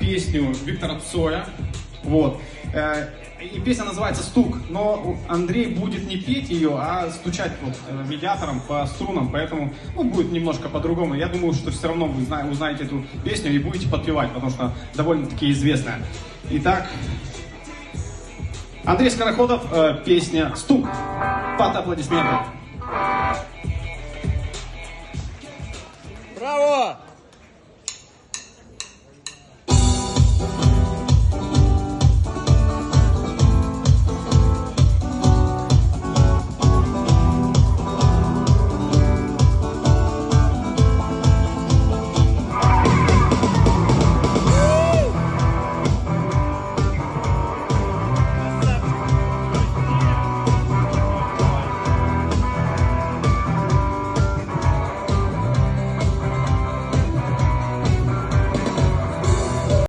песню Виктора Цоя. Вот. И песня называется «Стук», но Андрей будет не петь ее, а стучать вот медиатором по струнам, поэтому будет немножко по-другому. Я думаю, что все равно вы узнаете эту песню и будете подпевать, потому что довольно-таки известная. Итак, Андрей Скороходов, песня «Стук». Под аплодисменты. Браво!